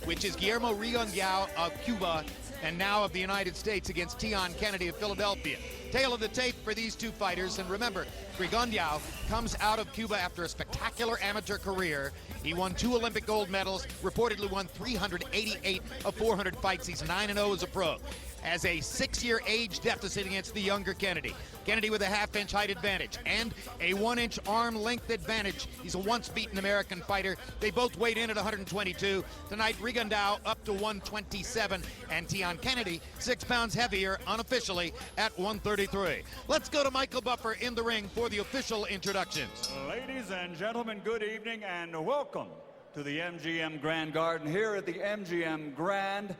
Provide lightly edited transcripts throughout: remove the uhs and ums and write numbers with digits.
which is Guillermo Rigondeaux of Cuba and now of the United States against Tian Kennedy of Philadelphia. Tail of the tape for these two fighters, and remember, Rigondeaux comes out of Cuba after a spectacular amateur career. He won 2 Olympic gold medals, reportedly won 388 of 400 fights. He's 9-0 as a pro. As a 6-year age deficit against the younger Kennedy. Kennedy with a half-inch height advantage and a 1-inch arm length advantage. He's a once-beaten American fighter. They both weighed in at 122. Tonight, Rigondeaux up to 127, and Tian Kennedy 6 pounds heavier unofficially at 133. Let's go to Michael Buffer in the ring for the official introductions. Ladies and gentlemen, good evening and welcome to the MGM Grand Garden here at the MGM Grand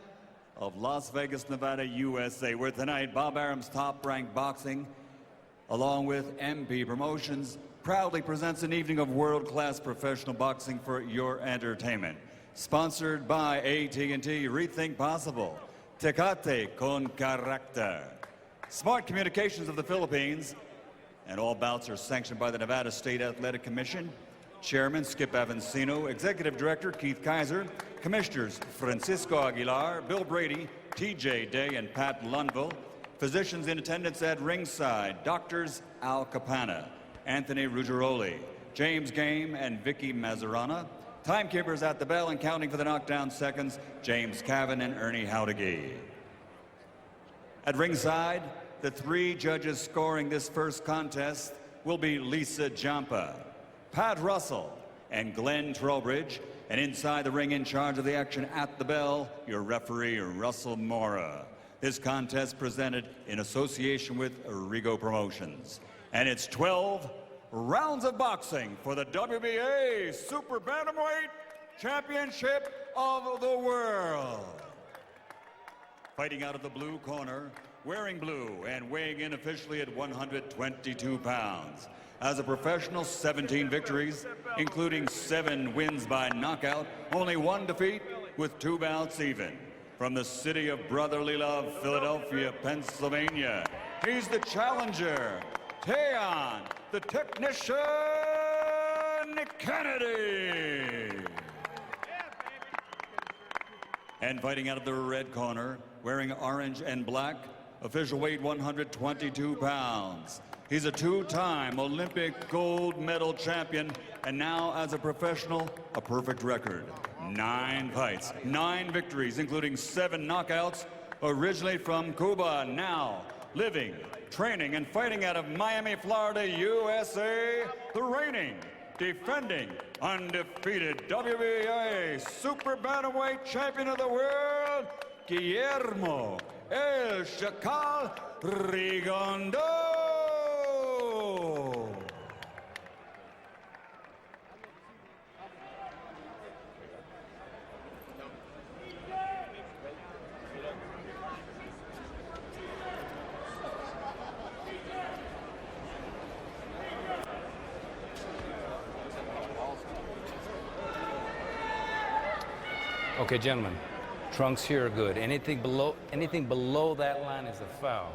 of Las Vegas, Nevada, USA, where tonight Bob Arum's Top Rank Boxing, along with MP Promotions, proudly presents an evening of world-class professional boxing for your entertainment. Sponsored by AT&T, Rethink Possible, Tecate con Carácter, Smart Communications of the Philippines, and all bouts are sanctioned by the Nevada State Athletic Commission. Chairman Skip Avancino, Executive Director Keith Kaiser, Commissioners Francisco Aguilar, Bill Brady, TJ Day, and Pat Lundville. Physicians in attendance at ringside, Doctors Al Capana, Anthony Ruggiero, James Game, and Vicky Mazarana. Timekeepers at the bell and counting for the knockdown seconds, James Cavan and Ernie Howdeggy. At ringside, the 3 judges scoring this first contest will be Lisa Jampa, Pat Russell, and Glenn Trowbridge. And inside the ring in charge of the action at the bell, your referee, Russell Mora. This contest presented in association with Rigo Promotions. And it's 12 rounds of boxing for the WBA Super Bantamweight Championship of the World. Fighting out of the blue corner, wearing blue and weighing in officially at 122 pounds. As a professional, 17 victories, including 7 wins by knockout, only 1 defeat with 2 bouts even. From the city of brotherly love, Philadelphia, Pennsylvania, he's the challenger, Tian, the technician, Kennedy. And fighting out of the red corner, wearing orange and black, official weight 122 pounds. He's a 2-time Olympic gold medal champion, and now as a professional, a perfect record. 9 fights, 9 victories, including 7 knockouts, originally from Cuba, now living, training, and fighting out of Miami, Florida, USA, the reigning, defending, undefeated WBA Super Bantamweight Champion of the World, Guillermo El Chacal Rigondeaux. Okay, gentlemen, trunks here are good. Anything below that line is a foul.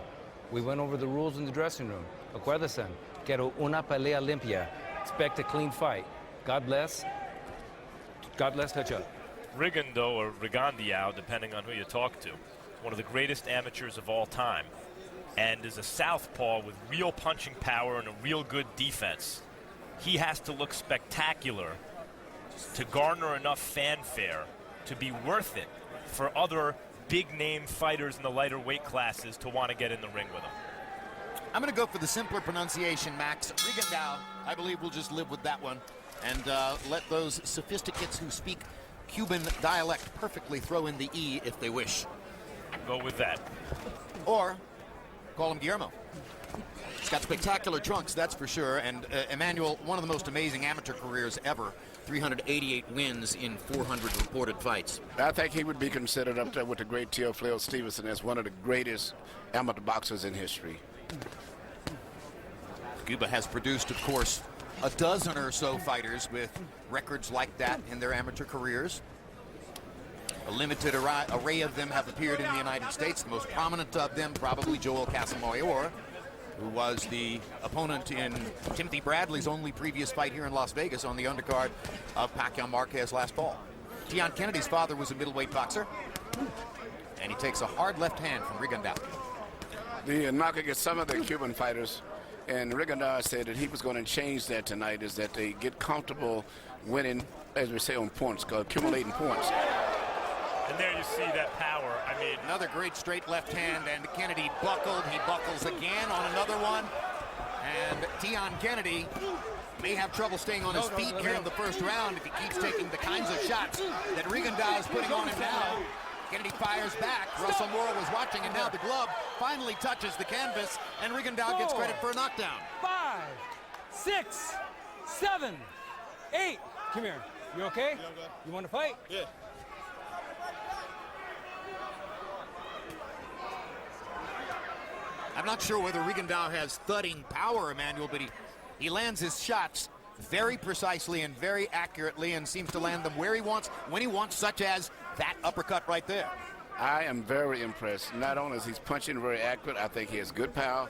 We went over the rules in the dressing room. Acuérdense, quiero una pelea limpia. Expect a clean fight. God bless. God bless, touch up. Rigondeaux or Rigondeaux, depending on who you talk to, one of the greatest amateurs of all time, and is a southpaw with real punching power and a real good defense. He has to look spectacular to garner enough fanfare to be worth it for other big-name fighters in the lighter weight classes to want to get in the ring with him. I'm going to go for the simpler pronunciation, Max. Rigondeaux, I believe we'll just live with that one and let those sophisticates who speak Cuban dialect perfectly throw in the E if they wish. Go with that. Or call him Guillermo. He's got spectacular trunks, that's for sure, and Emmanuel, one of the most amazing amateur careers ever. 388 wins in 400 reported fights. I think he would be considered up there with the great Teofilo Stevenson as one of the greatest amateur boxers in history. Cuba has produced, of course, a dozen or so fighters with records like that in their amateur careers. A limited array of them have appeared in the United States. The most prominent of them, probably Joel Casamayor, who was the opponent in Timothy Bradley's only previous fight here in Las Vegas on the undercard of Pacquiao Marquez last fall. Tian Kennedy's father was a middleweight boxer. And he takes a hard left hand from Rigondeaux. The knock against some of the Cuban fighters, and Rigondeaux said that he was going to change that tonight, is that they get comfortable winning, as we say on points, accumulating points. And there you see that power. I mean, another great straight left hand, and Kennedy buckled. He buckles again on another one. And Tian Kennedy may have trouble staying on his feet here in the first round if he keeps taking the kinds of shots that Rigondeaux is putting on him now. Kennedy fires back. Russell Moore was watching, and now the glove finally touches the canvas, and Rigondeaux gets credit for a knockdown. 5, 6, 7, 8. Come here. You okay? You want to fight? Yeah. I'm not sure whether Rigondeaux has thudding power, Emmanuel, but he lands his shots very precisely and very accurately and seems to land them where he wants, when he wants, such as that uppercut right there. I am very impressed. Not only is he punching very accurate, I think he has good power,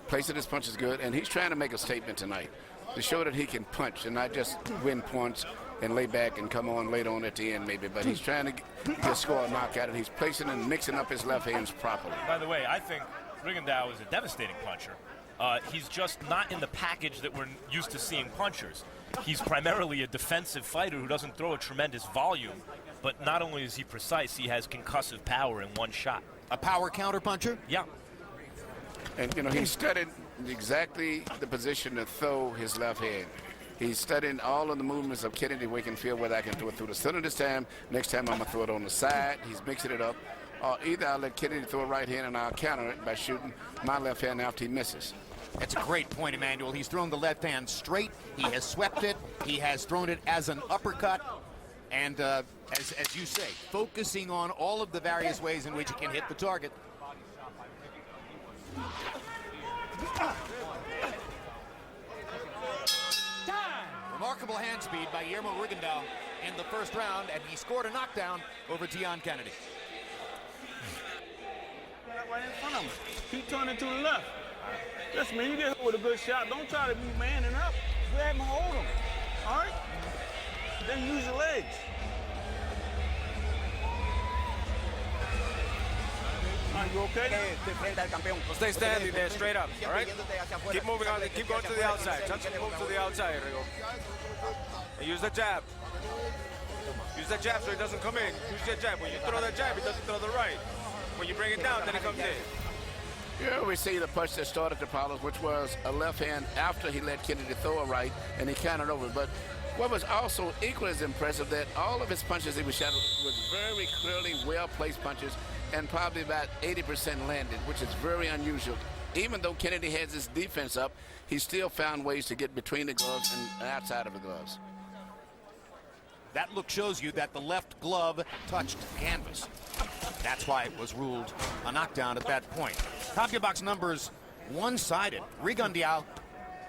placing his punches good, and he's trying to make a statement tonight to show that he can punch and not just win points and lay back and come on later on at the end maybe, but he's trying to just score a knockout, and he's placing and mixing up his left hands properly. by the way, I think Rigondeaux is a devastating puncher. He's just not in the package that we're used to seeing punchers. He's primarily a defensive fighter who doesn't throw a tremendous volume, but not only is he precise, he has concussive power in one shot. A power counter puncher? Yeah. And, you know, he studied exactly the position to throw his left hand. He's studying all of the movements of Kennedy where he can feel whether I can throw it through the center this time. Next time I'm going to throw it on the side. He's mixing it up. Or either I'll let Kennedy throw a right hand and I'll counter it by shooting my left hand after he misses. That's a great point, Emmanuel. He's thrown the left hand straight. He has swept it. He has thrown it as an uppercut. And as you say, focusing on all of the various ways in which he can hit the target. Remarkable hand speed by Guillermo Rigondeaux in the first round, and he scored a knockdown over Tian Kennedy. Right in front of him. Keep turning to the left. Listen, man, you get hit with a good shot. Don't try to be manning up. Grab him and hold him. All right? Then use your legs. Are you okay? Stay standing there, straight up, all right? Keep moving on, keep going to the outside. Touch and move to the outside, Rigo. And use the jab. Use that jab so he doesn't come in. Use that jab. When you throw that jab, he doesn't throw the right. When you bring it down, then he comes in. Here we see the punch that started the problems, which was a left hand after he let Kennedy throw a right, and he countered over. But what was also equally as impressive, that all of his punches he was shot was very clearly well-placed punches, and probably about 80% landed, which is very unusual. Even though Kennedy has his defense up, he still found ways to get between the gloves and outside of the gloves. That look shows you that the left glove touched canvas. That's why it was ruled a knockdown at that point. CompuBox numbers one-sided. Rigondeaux,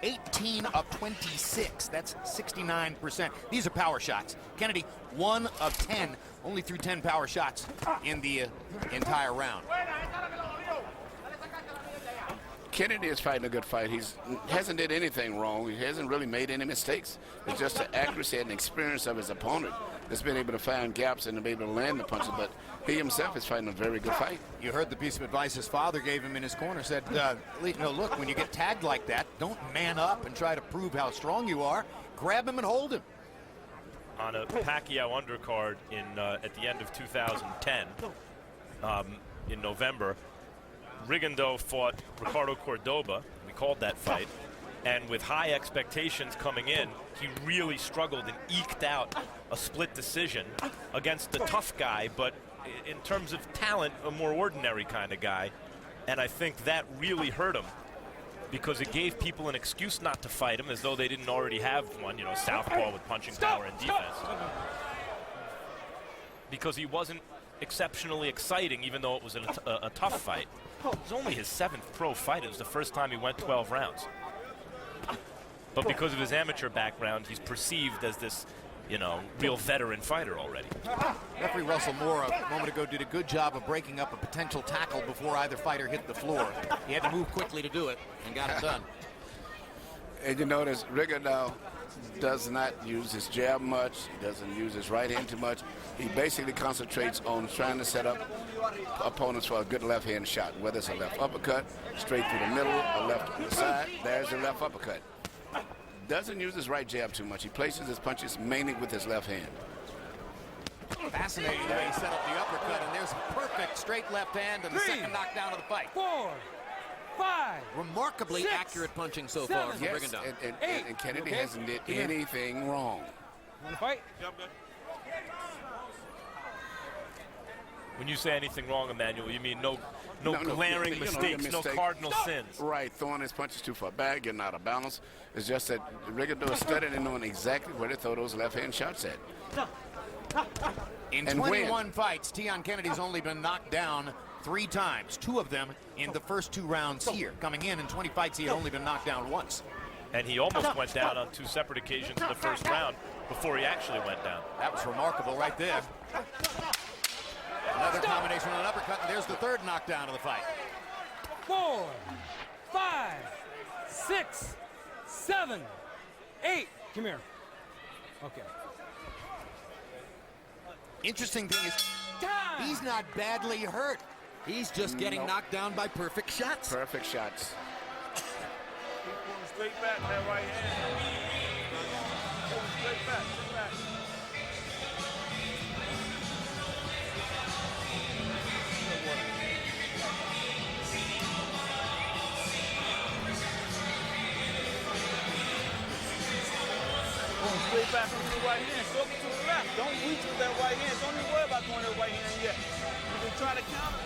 18 of 26. That's 69%. These are power shots. Kennedy, 1 of 10. Only threw 10 power shots in the entire round. Kennedy is fighting a good fight. He hasn't did anything wrong. He hasn't really made any mistakes. It's just the accuracy and experience of his opponent that's been able to find gaps and to be able to land the punches. But he himself is fighting a very good fight. You heard the piece of advice his father gave him in his corner. Said, no, look, when you get tagged like that, don't man up and try to prove how strong you are. Grab him and hold him. On a Pacquiao undercard at the end of 2010, in November, Rigondeaux fought Ricardo Cordoba. We called that fight. And with high expectations coming in, he really struggled and eked out a split decision against a tough guy, but in terms of talent, a more ordinary kind of guy. And I think that really hurt him, because it gave people an excuse not to fight him, as though they didn't already have one, you know, southpaw with punching power and defense. Because he wasn't exceptionally exciting, even though it was a tough fight. It was only his 7th pro fight. It was the first time he went 12 rounds. But because of his amateur background, he's perceived as this, you know, real veteran fighter already. Referee Russell Moore a moment ago did a good job of breaking up a potential tackle before either fighter hit the floor. He had to move quickly to do it and got it done. And you notice Rigondeaux does not use his jab much. He doesn't use his right hand too much. He basically concentrates on trying to set up opponents for a good left hand shot, whether it's a left uppercut, straight through the middle, a left to the side. There's the left uppercut. Doesn't use his right jab too much. He places his punches mainly with his left hand. Fascinating the way he set up the uppercut, and there's a perfect straight left hand and the second knockdown of the fight. 4, 5. Remarkably 6, accurate punching so far from Yes, Rigondeaux. and Kennedy hasn't did anything wrong. Want to fight? When you say anything wrong, Emmanuel, you mean no glaring mistakes, no cardinal sins. Right, throwing his punches too far back, getting out of balance. It's just that Rigondeaux is studying and knowing exactly where to throw those left-hand shots at. In And 21 fights, Tian Kennedy's only been knocked down 3 times, 2 of them in the first 2 rounds here. Coming in 20 fights, he had only been knocked down once. And he almost went down on 2 separate occasions in the first round before he actually went down. That was remarkable right there. Another combination on an uppercut, and there's the 3rd knockdown of the fight. 4, 5, 6, 7, 8. Come here. Okay. Interesting thing is, he's not badly hurt. He's just getting knocked down by perfect shots. Perfect shots. Keep going straight back that right hand. Going straight back, straight back. Going straight back with the right hand. Stroke it to the left. Don't reach with that right hand. Don't even worry about throwing that right hand yet. You can try to counter.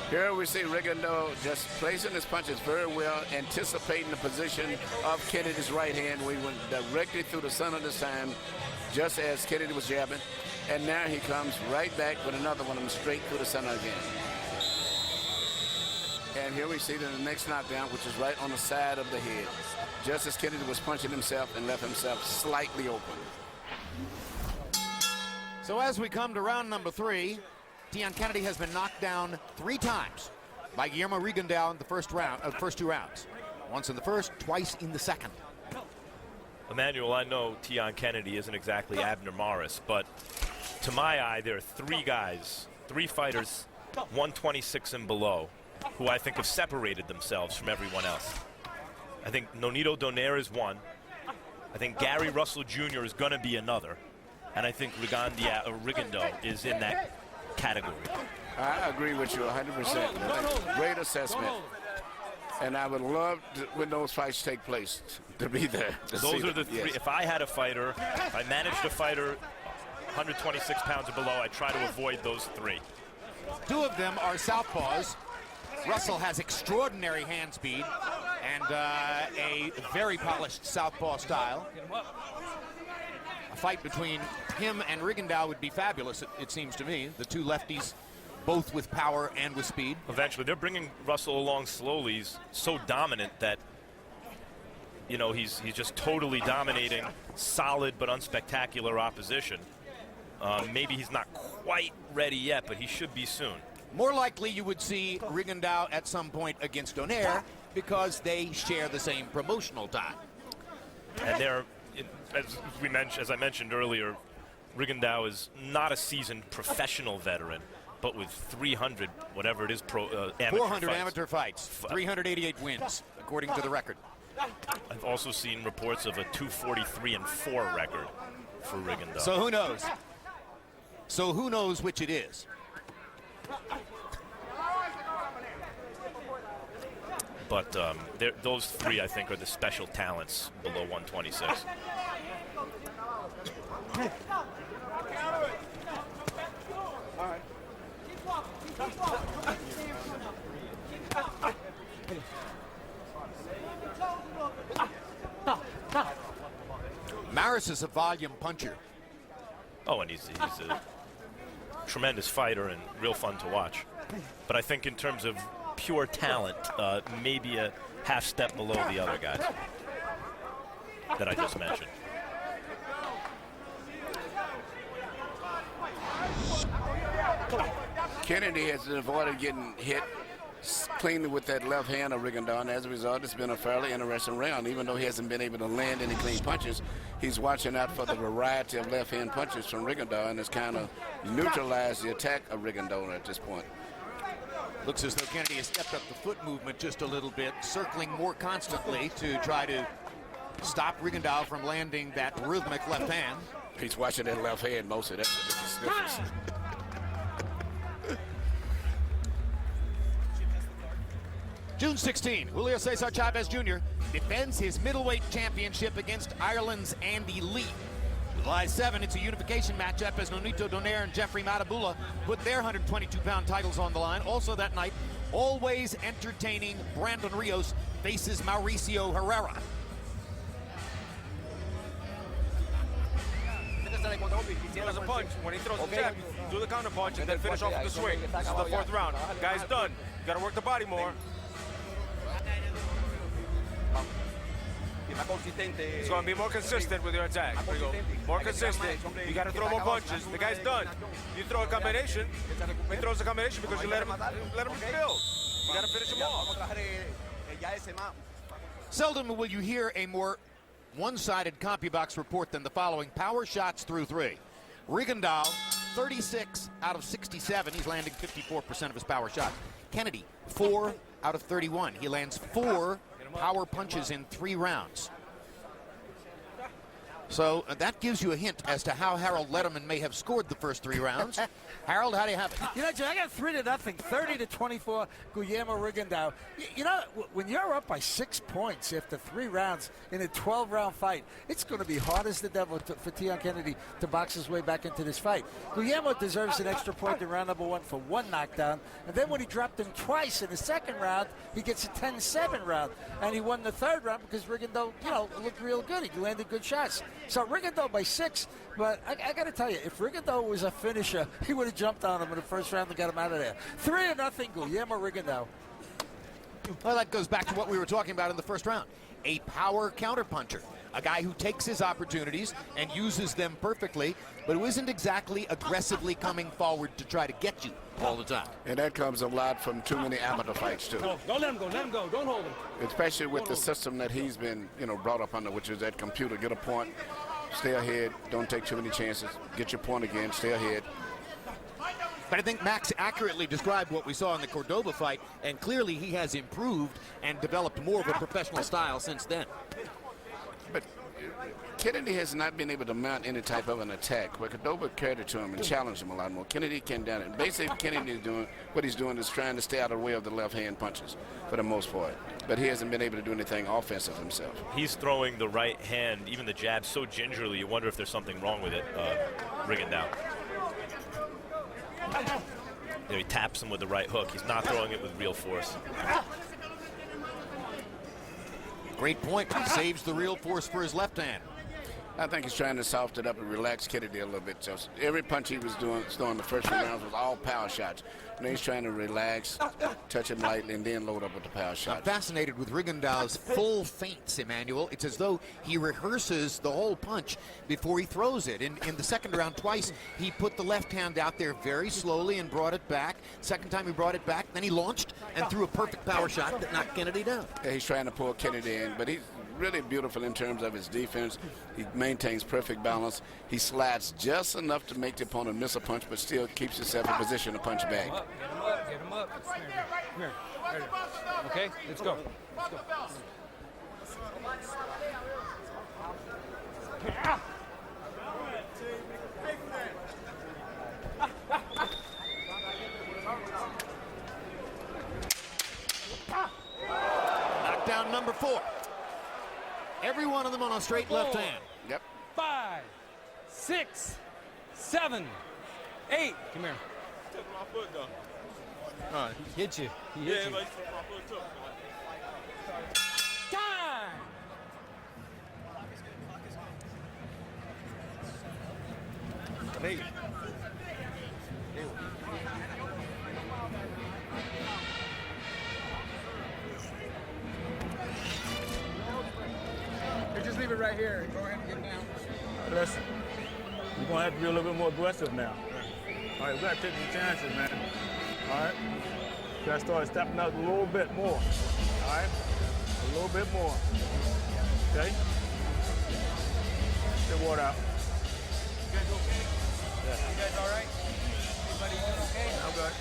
Here we see Rigondeaux just placing his punches very well, anticipating the position of Kennedy's right hand. We went directly through the center this time, just as Kennedy was jabbing. And now he comes right back with another one of them straight through the center again. And here we see the next knockdown, which is right on the side of the head, just as Kennedy was punching himself and left himself slightly open. So as we come to round number 3, Tian Kennedy has been knocked down 3 times by Guillermo Rigondeaux in the first 2 rounds. Once in the first, twice in the second. Emmanuel, I know Tian Kennedy isn't exactly Abner Morris, but to my eye, there are 3 guys, 3 fighters, 126 and below, who I think have separated themselves from everyone else. I think Nonito Donaire is one. I think Gary Russell Jr. is going to be another. And I think Rigondeaux is in that category. I agree with you 100%. Great assessment. And I would love to, when those fights take place, to be there. Those are the 3. Yes. If I had a fighter, if I managed a fighter 126 pounds or below, I'd try to avoid those 3. 2 of them are southpaws. Russell has extraordinary hand speed and a very polished southpaw style. A fight between him and Rigondeaux would be fabulous, it seems to me. The 2 lefties, both with power and with speed. Eventually, they're bringing Russell along slowly. He's so dominant that, you know, he's just totally dominating solid but unspectacular opposition. Maybe he's not quite ready yet, but he should be soon. More likely you would see Rigondeaux at some point against Donaire because they share the same promotional time. And they're, as I mentioned earlier, Rigondeaux is not a seasoned professional veteran, but with 300, whatever it is, amateur 400 fights. amateur fights, 388 wins, according to the record. I've also seen reports of a 243-4 record for Rigondeaux. So who knows? So who knows which it is? But those 3, I think, are the special talents below 126. Maris is a volume puncher. Oh, and he's a tremendous fighter and real fun to watch. But I think in terms of pure talent, maybe a half step below the other guys that I just mentioned. Kennedy has avoided getting hit cleanly with that left hand of Rigondeaux, and as a result, it's been a fairly interesting round. Even though he hasn't been able to land any clean punches, he's watching out for the variety of left hand punches from Rigondeaux, and it's kind of neutralized the attack of Rigondeaux at this point. Looks as though Kennedy has stepped up the foot movement just a little bit, circling more constantly to try to stop Rigondeaux from landing that rhythmic left hand. He's watching that left hand most of that. Difference. June 16, Julio Cesar Chavez Jr. defends his middleweight championship against Ireland's Andy Lee. July 7, it's a unification matchup as Nonito Donaire and Jeffrey Matabula put their 122-pound titles on the line. Also that night, always entertaining Brandon Rios faces Mauricio Herrera. He throws a punch. When he throws a jab, do the counter punch and then finish off with the swing. This is the fourth round. Guy's done. You gotta work the body more. It's going to be more consistent with your attack. More consistent. You got to throw more punches. The guy's done. You throw a combination. He throws a combination because you let him build. You got to finish him off. Seldom will you hear a more one-sided CompuBox report than the following. Power shots through 3. Rigondeaux, 36 out of 67. He's landing 54% of his power shots. Kennedy, 4 out of 31. He lands 4 power punches in 3 rounds. So that gives you a hint as to how Harold Letterman may have scored the first 3 rounds. Harold, how do you have it? You know, Jay, I got 3-0, 30-24, Guillermo Rigondeaux. You know, when you're up by 6 points after 3 rounds in a 12-round fight, it's going to be hard as the devil for Tian Kennedy to box his way back into this fight. Guillermo deserves an extra point in round number 1 for 1 knockdown, and then when he dropped him twice in the second round, he gets a 10-7 round, and he won the 3rd round because Rigondeaux, you know, looked real good. He landed good shots. So Rigondeaux by 6, but I got to tell you, if Rigondeaux was a finisher, he would have jumped on him in the first round and got him out of there. 3-0, Guillermo Rigondeaux. Well, that goes back to what we were talking about in the first round. A power counterpuncher, a guy who takes his opportunities and uses them perfectly, but who isn't exactly aggressively coming forward to try to get you all the time. And that comes a lot from too many amateur fights, too. No, don't let him go. Let him go. Don't hold him. Especially with the system that he's been, you know, brought up under, which is that computer. Get a point, stay ahead, don't take too many chances, get your point again, stay ahead. But I think Max accurately described what we saw in the Cordoba fight, and clearly he has improved and developed more of a professional style since then. But Kennedy has not been able to mount any type of an attack. But Cordoba carried it to him and challenged him a lot more. Kennedy came down and basically Kennedy is doing what he's doing is trying to stay out of the way of the left-hand punches for the most part. But he hasn't been able to do anything offensive himself. He's throwing the right hand, even the jab, so gingerly you wonder if there's something wrong with it, Rigondeaux. You know, he taps him with the right hook. He's not throwing it with real force. Great point. He saves the real force for his left hand. I think he's trying to soften it up and relax Kennedy a little bit. So every punch he was throwing the first few rounds was all power shots. Now he's trying to relax, touch him lightly, and then load up with the power shots. I'm fascinated with Rigondeaux's full feints, Emmanuel. It's as though he rehearses the whole punch before he throws it. In the second round, twice, he put the left hand out there very slowly and brought it back. Second time he brought it back, then he launched and threw a perfect power shot that knocked Kennedy down. Yeah, he's trying to pull Kennedy in, but he's really beautiful in terms of his defense. He maintains perfect balance. He slides just enough to make the opponent miss a punch, but still keeps himself in position to punch back. Get him up. Come here. Okay, let's go. Knockdown number 4. Every one of them on a straight left hand. Yep. 5, 6, 7, 8. Come here. Took my foot, though. He hit you. He hit you. But he took my foot, too. Time! Hey. Just leave it right here. Go ahead and get down. Listen, we're going to have to be a little bit more aggressive now. All right, we got to take some chances, man. All right? gotta start stepping up a little bit more. All right? A little bit more. Okay? Get water out. You guys okay? Yeah. You guys all right? Everybody doing okay? I'm good.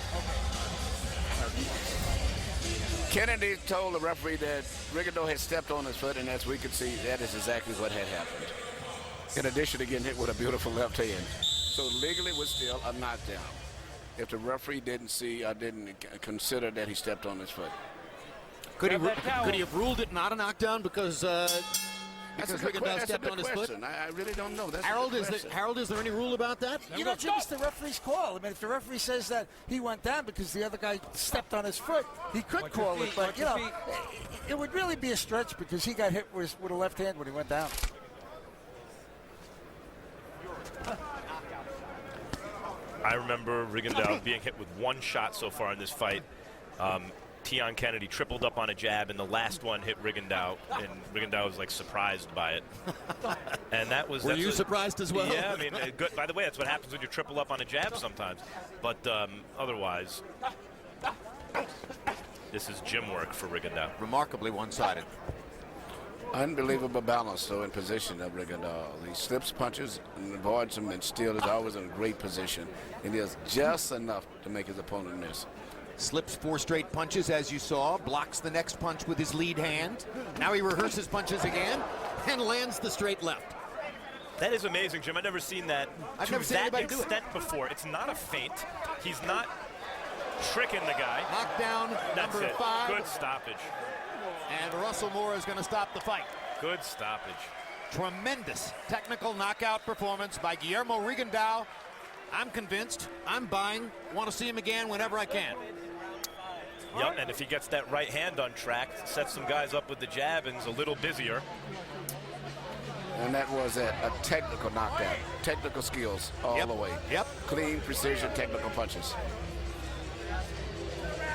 Kennedy told the referee that Rigondeaux had stepped on his foot, and as we could see, that is exactly what had happened. In addition to getting hit with a beautiful left hand. So legally it was still a knockdown if the referee didn't see or didn't consider that he stepped on his foot. Could he have ruled it not a knockdown because Rigondeaux stepped on his foot? I really don't know. That's Harold, is there any rule about that? You know, Jim, it's the referee's call. I mean, if the referee says that he went down because the other guy stepped on his foot, he could call it. But, you know, it would really be a stretch because he got hit with a left hand when he went down. I remember Rigondeaux being hit with one shot so far in this fight. Tian Kennedy tripled up on a jab, and the last one hit Rigondeaux, and Rigondeaux was like surprised by it. And that was. Were you surprised as well? Yeah, I mean, good. By the way, that's what happens when you triple up on a jab sometimes. But otherwise, this is gym work for Rigondeaux. Remarkably one-sided. Unbelievable balance, though, in position of Rigondeaux. He slips punches and avoids them, and still is always in a great position. And he does just enough to make his opponent miss. Slips 4 straight punches, as you saw. Blocks the next punch with his lead hand. Now he rehearses punches again and lands the straight left. That is amazing, Jim. I've never seen that I've to never seen that anybody do it. extent before. It's not a feint. He's not tricking the guy. Knockdown That's number it. 5. Good stoppage. And Russell Moore is going to stop the fight. Good stoppage. Tremendous technical knockout performance by Guillermo Rigondeaux. I'm convinced. I'm buying. Want to see him again whenever I can. Yep, and if he gets that right hand on track, sets some guys up with the jab and is a little busier. And that was a technical knockout. Technical skills all the way. Yep. Clean, precision, technical punches.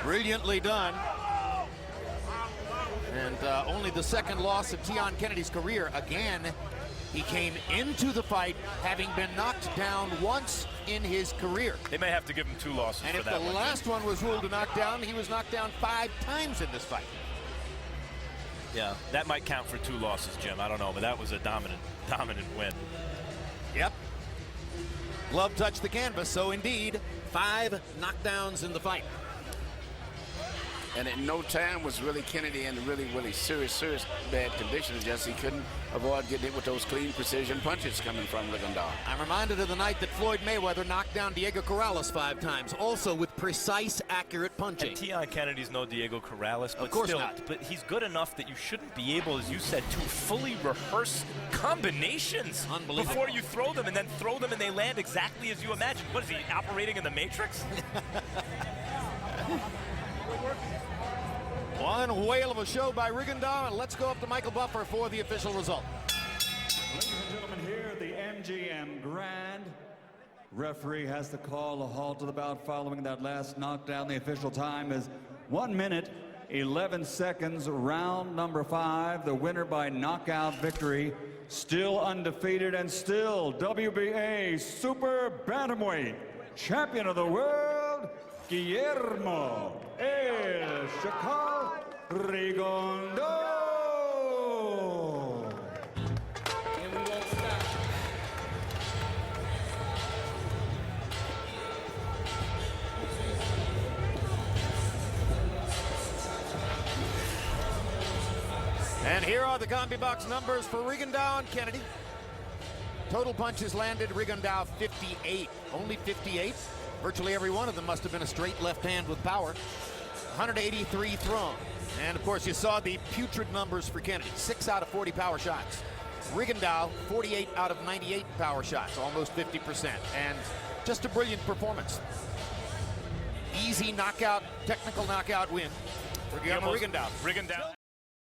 Brilliantly done. And only the second loss of Tian Kennedy's career. Again, he came into the fight having been knocked down once in his career. They may have to give him 2 losses And for if that the one. last one was ruled a knockdown, he was knocked down 5 times in this fight. Yeah, that might count for 2 losses, Jim. I don't know, but that was a dominant win. Yep. Glove touched the canvas, so indeed, 5 knockdowns in the fight. And at no time was really Kennedy in really, really serious bad condition. Just he couldn't avoid getting hit with those clean precision punches coming from Rigondeaux. I'm reminded of the night that Floyd Mayweather knocked down Diego Corrales 5 times, also with precise, accurate punching. And Tian Kennedy's no Diego Corrales, but Of course still, not. but he's good enough that you shouldn't be able, as you said, to fully rehearse combinations Unbelievable. before you throw them, and then throw them and they land exactly as you imagine. What is he, operating in the Matrix? one whale of a show by Rigondeaux, and let's go up to Michael Buffer for the official result. Ladies and gentlemen, here at the MGM Grand, referee has to call a halt to the bout following that last knockdown. The official time is 1 minute, 11 seconds, round number 5. The winner by knockout victory, still undefeated and still WBA Super Bantamweight Champion of the World, Guillermo El Chacal Rigondeaux. And we won't stop. And here are the CombiBox numbers for Rigondeaux and Kennedy. Total punches landed, Rigondeaux 58. Only 58. Virtually every one of them must have been a straight left hand with power. 183 thrown. And of course you saw the putrid numbers for Kennedy. 6 out of 40 power shots. Rigondeaux, 48 out of 98 power shots, almost 50%. And just a brilliant performance. Easy knockout, technical knockout win for Guillermo Rigondeaux. Rigondeaux.